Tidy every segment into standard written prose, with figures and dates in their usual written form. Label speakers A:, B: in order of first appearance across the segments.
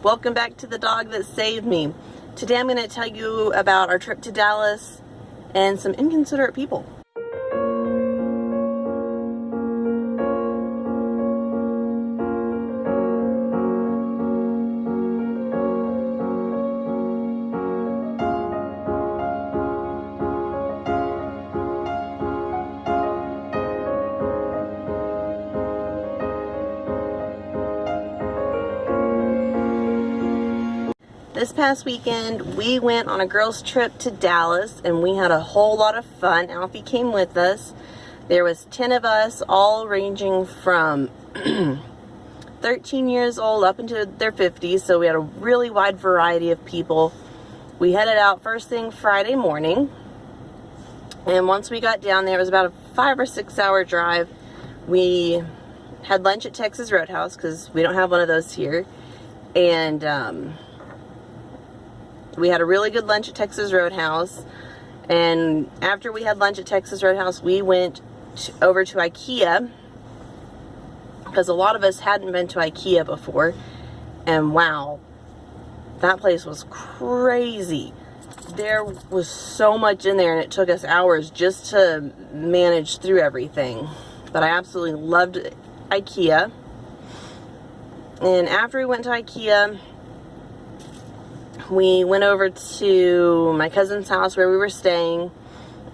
A: Welcome back to The Dog That Saved Me. Today I'm going to tell you about our trip to Dallas and some inconsiderate people. This past weekend, we went on a girls' trip to Dallas, and we had a whole lot of fun. Alfie came with us. There was 10 of us, all ranging from 13 years old up into their 50s, so we had a really wide variety of people. We headed out first thing Friday morning, and once we got down there, it was about a 5 or 6 hour drive. We had lunch at Texas Roadhouse, because we don't have one of those here, and we had a really good lunch at Texas Roadhouse, and after we had lunch at Texas Roadhouse, we went over to IKEA, because a lot of us hadn't been to IKEA before, and wow, that place was crazy. There was so much in there, and it took us hours just to manage through everything, but I absolutely loved IKEA. And after we went to IKEA, we went over to my cousin's house where we were staying,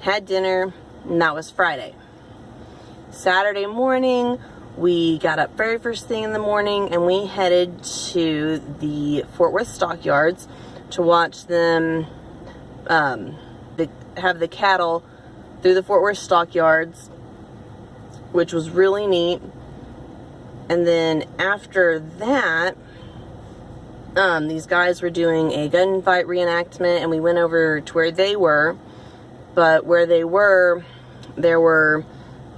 A: had dinner, and that was Friday. Saturday morning, we got up very first thing in the morning, and we headed to the Fort Worth stockyards to watch them have the cattle through the Fort Worth stockyards, which was really neat. And then after that, these guys were doing a gunfight reenactment, and we went over to where they were. But where they were, there were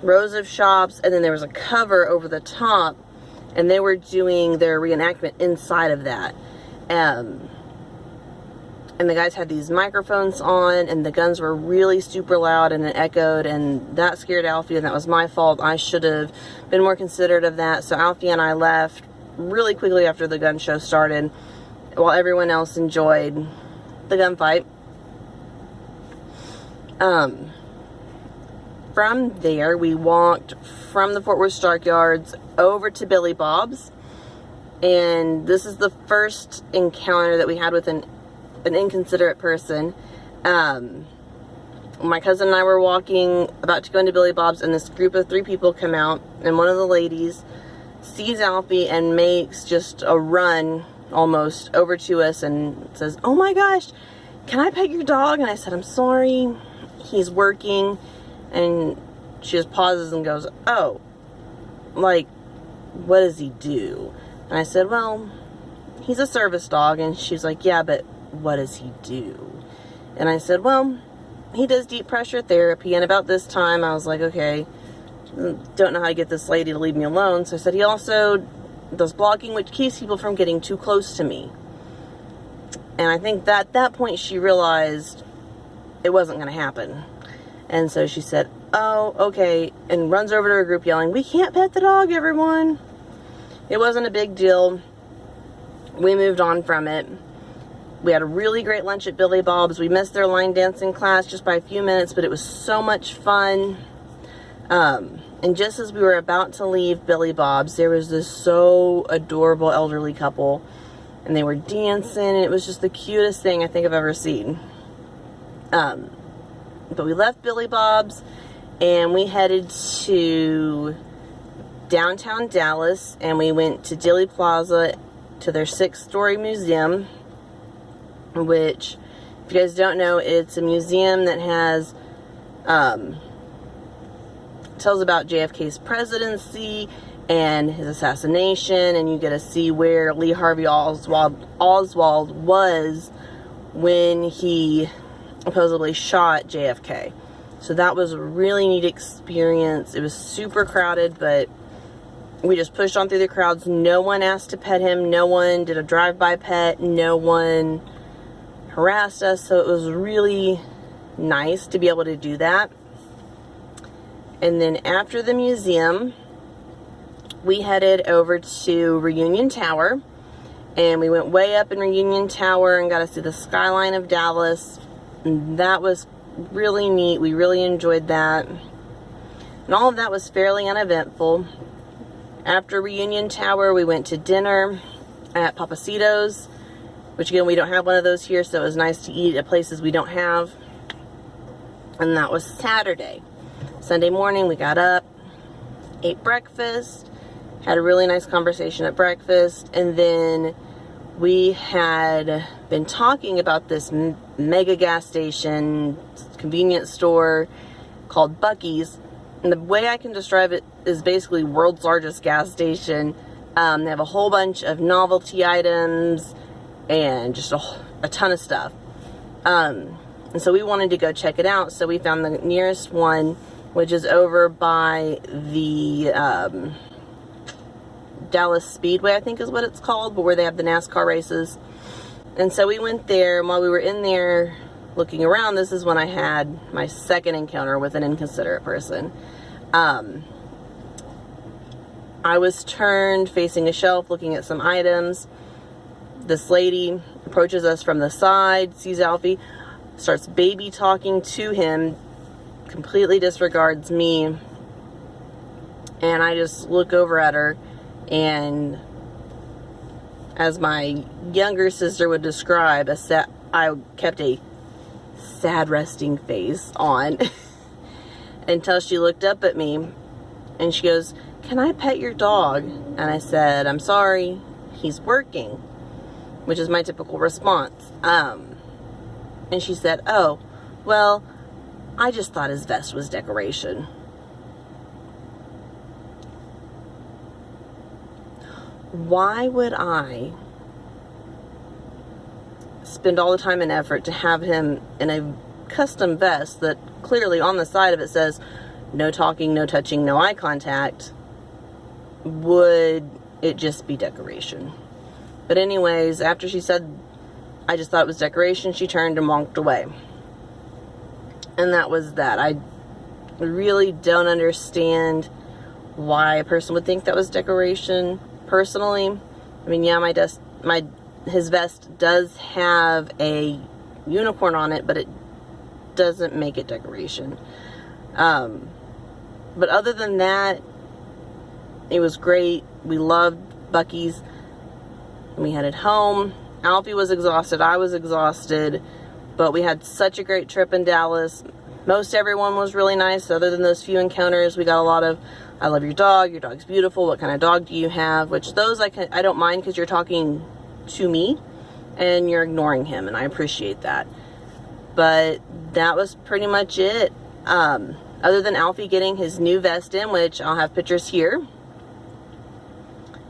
A: rows of shops, and then there was a cover over the top, and they were doing their reenactment inside of that. And the guys had these microphones on, and the guns were really super loud, and it echoed, and that scared Alfie, and that was my fault. I should have been more considerate of that. So Alfie and I left really quickly after the gun show started, while everyone else enjoyed the gunfight. From there, we walked from the Fort Worth stockyards over to Billy Bob's, and this is the first encounter that we had with an inconsiderate person. My cousin and I were walking, about to go into Billy Bob's, and this group of 3 people come out, and one of the ladies sees Alfie and makes just a run almost over to us and says, "Oh my gosh, can I pet your dog?" And I said, "I'm sorry, he's working." And she just pauses and goes, "Oh, like, what does he do?" And I said, "Well, he's a service dog." And she's like, "Yeah, but what does he do?" And I said, "Well, he does deep pressure therapy." And about this time, I was like, okay, don't know how to get this lady to leave me alone. So I said, he also does blocking, which keeps people from getting too close to me. And I think that at that point she realized it wasn't going to happen. And so she said, "Oh, okay," and runs over to her group yelling, "We can't pet the dog, everyone." It wasn't a big deal. We moved on from it. We had a really great lunch at Billy Bob's. We missed their line dancing class just by a few minutes, but it was so much fun. And just as we were about to leave Billy Bob's, there was this so adorable elderly couple, and they were dancing, and it was just the cutest thing I think I've ever seen. But we left Billy Bob's, and we headed to downtown Dallas, and we went to Dealey Plaza to their 6-story museum, which, if you guys don't know, it's a museum that has tells about JFK's presidency and his assassination, and you get to see where Lee Harvey Oswald was when he supposedly shot JFK. So that was a really neat experience. It was super crowded, but we just pushed on through the crowds. No one asked to pet him. No one did a drive-by pet. No one harassed us. So it was really nice to be able to do that. And then after the museum, we headed over to Reunion Tower, And we went way up in Reunion Tower and got to see the skyline of Dallas. And that was really neat. We really enjoyed that. And all of that was fairly uneventful. After Reunion Tower, we went to dinner at Papacito's, which again, we don't have one of those here, so it was nice to eat at places we don't have. And that was Saturday. Sunday morning, we got up, ate breakfast, had a really nice conversation at breakfast, and then we had been talking about this mega gas station, convenience store called Buc-ee's. And the way I can describe it is basically world's largest gas station. They have a whole bunch of novelty items and just a ton of stuff. And so we wanted to go check it out. So we found the nearest one, which is over by the Dallas Speedway, I think is what it's called, but where they have the NASCAR races. And so we went there, and while we were in there looking around, this is when I had my second encounter with an inconsiderate person. I was turned facing a shelf looking at some items. This lady approaches us from the side, sees Alfie, starts baby talking to him, completely disregards me, and I just look over at her, and as my younger sister would describe, I kept a sad resting face on until she looked up at me and she goes, "Can I pet your dog?" And I said, "I'm sorry, he's working," which is my typical response. And she said, "Oh, well, I just thought his vest was decoration." Why would I spend all the time and effort to have him in a custom vest that clearly on the side of it says no talking, no touching, no eye contact? Would it just be decoration? But anyways, after she said I just thought it was decoration, she turned and walked away. And that was that. I really don't understand why a person would think that was decoration. Personally, I mean, yeah, his vest does have a unicorn on it, but it doesn't make it decoration. But other than that, it was great. We loved Buc-ee's. We headed home. Alfie was exhausted. I was exhausted. But we had such a great trip in Dallas. Most everyone was really nice. Other than those few encounters, we got a lot of, "I love your dog's beautiful, what kind of dog do you have?" Which those I don't mind, because you're talking to me and you're ignoring him, and I appreciate that. But that was pretty much it. Other than Alfie getting his new vest in, which I'll have pictures here.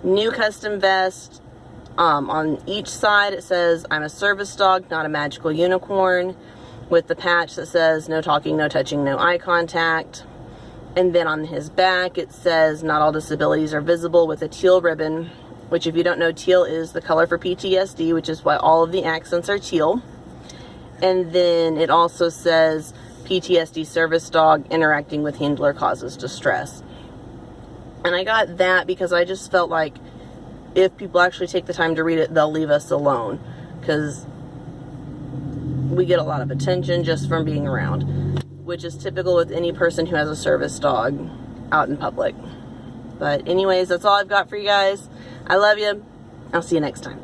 A: New custom vest. On each side it says, "I'm a service dog, not a magical unicorn," with the patch that says no talking, no touching, no eye contact. And then on his back it says, "Not all disabilities are visible," with a teal ribbon, which, if you don't know, teal is the color for PTSD, which is why all of the accents are teal. And then it also says, "PTSD service dog, interacting with handler causes distress." And I got that because I just felt like if people actually take the time to read it, they'll leave us alone, because we get a lot of attention just from being around, which is typical with any person who has a service dog out in public. But anyways, that's all I've got for you guys. I love you. I'll see you next time.